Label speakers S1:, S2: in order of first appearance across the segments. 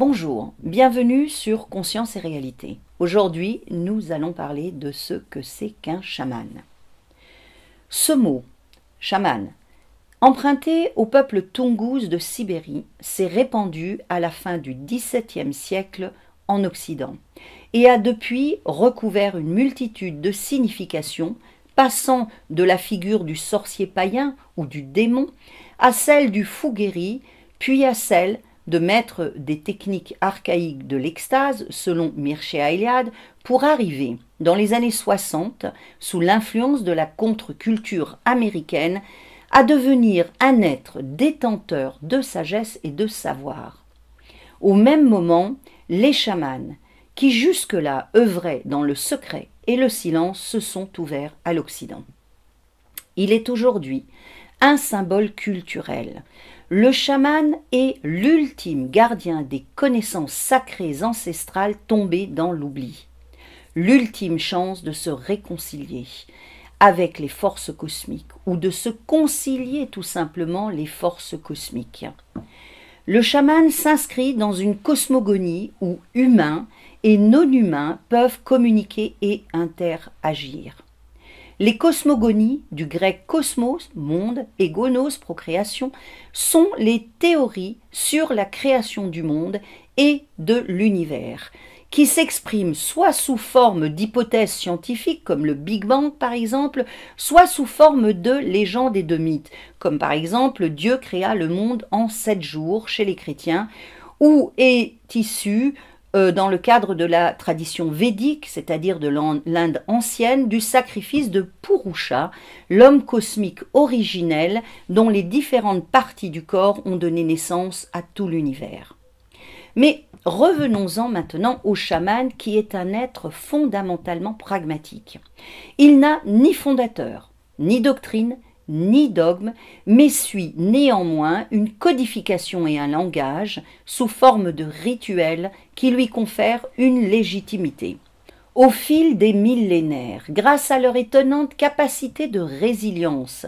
S1: Bonjour, bienvenue sur Conscience et Réalité. Aujourd'hui, nous allons parler de ce que c'est qu'un chaman. Ce mot, chaman, emprunté au peuple Toungous de Sibérie, s'est répandu à la fin du XVIIe siècle en Occident et a depuis recouvert une multitude de significations, passant de la figure du sorcier païen ou du démon à celle du fou guéri, puis à celle de maître des techniques archaïques de l'extase, selon Mircea Eliade, pour arriver, dans les années 60, sous l'influence de la contre-culture américaine, à devenir un être détenteur de sagesse et de savoir. Au même moment, les chamans, qui jusque-là œuvraient dans le secret et le silence, se sont ouverts à l'Occident. Il est aujourd'hui un symbole culturel. Le chaman est l'ultime gardien des connaissances sacrées ancestrales tombées dans l'oubli. L'ultime chance de se réconcilier avec les forces cosmiques ou de se concilier tout simplement les forces cosmiques. Le chaman s'inscrit dans une cosmogonie où humains et non-humains peuvent communiquer et interagir. Les cosmogonies, du grec cosmos, monde, et gonos, procréation, sont les théories sur la création du monde et de l'univers, qui s'expriment soit sous forme d'hypothèses scientifiques, comme le Big Bang par exemple, soit sous forme de légendes et de mythes, comme par exemple Dieu créa le monde en 7 jours chez les chrétiens, ou est issu dans le cadre de la tradition védique, c'est-à-dire de l'Inde ancienne, du sacrifice de Purusha, l'homme cosmique originel dont les différentes parties du corps ont donné naissance à tout l'univers. Mais revenons-en maintenant au chaman qui est un être fondamentalement pragmatique. Il n'a ni fondateur, ni doctrine, ni dogme, mais suit néanmoins une codification et un langage sous forme de rituels qui lui confèrent une légitimité. Au fil des millénaires, grâce à leur étonnante capacité de résilience,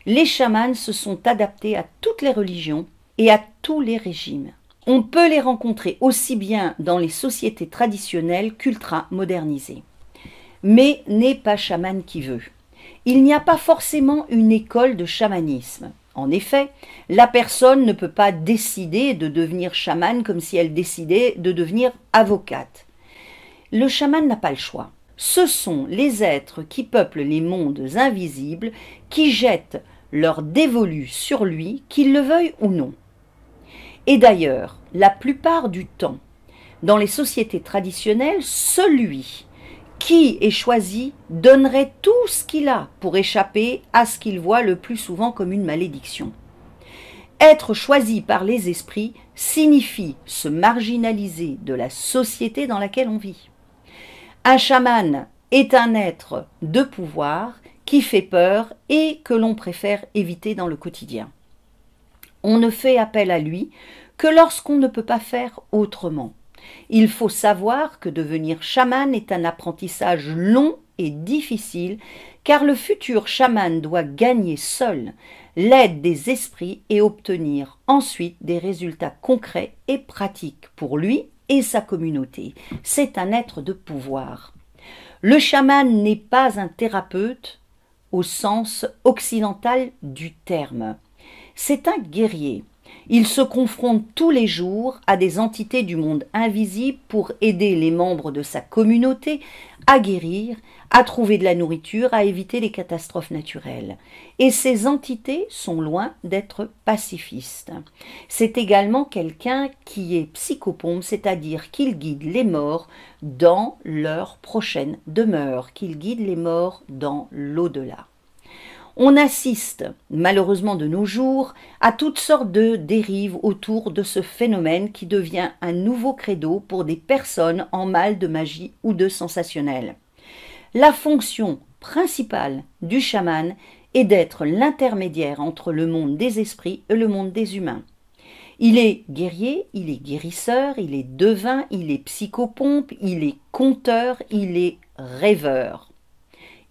S1: les chamans se sont adaptés à toutes les religions et à tous les régimes. On peut les rencontrer aussi bien dans les sociétés traditionnelles qu'ultra-modernisées. Mais n'est pas chaman qui veut. Il n'y a pas forcément une école de chamanisme. En effet, la personne ne peut pas décider de devenir chamane comme si elle décidait de devenir avocate. Le chaman n'a pas le choix. Ce sont les êtres qui peuplent les mondes invisibles qui jettent leur dévolu sur lui, qu'ils le veuillent ou non. Et d'ailleurs, la plupart du temps, dans les sociétés traditionnelles, celui qui est choisi donnerait tout ce qu'il a pour échapper à ce qu'il voit le plus souvent comme une malédiction. Être choisi par les esprits signifie se marginaliser de la société dans laquelle on vit. Un chaman est un être de pouvoir qui fait peur et que l'on préfère éviter dans le quotidien. On ne fait appel à lui que lorsqu'on ne peut pas faire autrement. Il faut savoir que devenir chaman est un apprentissage long et difficile, car le futur chaman doit gagner seul l'aide des esprits et obtenir ensuite des résultats concrets et pratiques pour lui et sa communauté. C'est un être de pouvoir. Le chaman n'est pas un thérapeute au sens occidental du terme. C'est un guerrier. Il se confronte tous les jours à des entités du monde invisible pour aider les membres de sa communauté à guérir, à trouver de la nourriture, à éviter les catastrophes naturelles. Et ces entités sont loin d'être pacifistes. C'est également quelqu'un qui est psychopompe, c'est-à-dire qu'il guide les morts dans leur prochaine demeure, qu'il guide les morts dans l'au-delà. On assiste, malheureusement de nos jours, à toutes sortes de dérives autour de ce phénomène qui devient un nouveau credo pour des personnes en mal de magie ou de sensationnel. La fonction principale du chaman est d'être l'intermédiaire entre le monde des esprits et le monde des humains. Il est guerrier, il est guérisseur, il est devin, il est psychopompe, il est conteur, il est rêveur,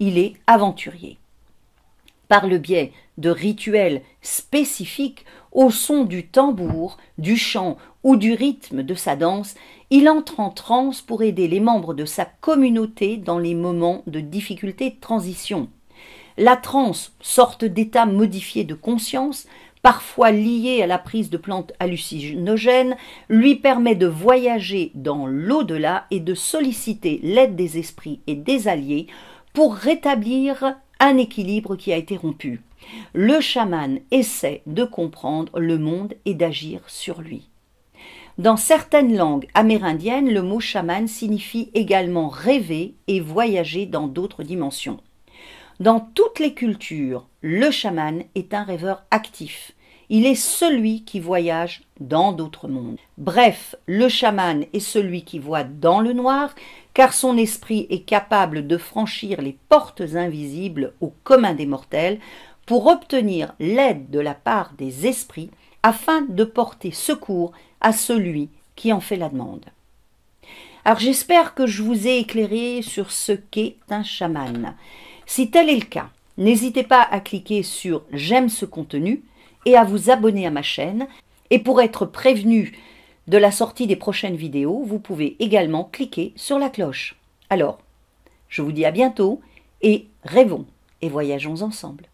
S1: il est aventurier. par le biais de rituels spécifiques au son du tambour, du chant ou du rythme de sa danse, il entre en transe pour aider les membres de sa communauté dans les moments de difficulté et de transition. La transe, sorte d'état modifié de conscience, parfois lié à la prise de plantes hallucinogènes, lui permet de voyager dans l'au-delà et de solliciter l'aide des esprits et des alliés pour rétablir un équilibre qui a été rompu. Le chaman essaie de comprendre le monde et d'agir sur lui. Dans certaines langues amérindiennes, le mot chaman signifie également rêver et voyager dans d'autres dimensions. Dans toutes les cultures, le chaman est un rêveur actif. Il est celui qui voyage dans d'autres mondes. Bref, le chaman est celui qui voit dans le noir, car son esprit est capable de franchir les portes invisibles au commun des mortels pour obtenir l'aide de la part des esprits afin de porter secours à celui qui en fait la demande. Alors j'espère que je vous ai éclairé sur ce qu'est un chaman. Si tel est le cas, n'hésitez pas à cliquer sur « J'aime ce contenu » et à vous abonner à ma chaîne. Et pour être prévenu de la sortie des prochaines vidéos, vous pouvez également cliquer sur la cloche. Alors, je vous dis à bientôt et rêvons et voyageons ensemble.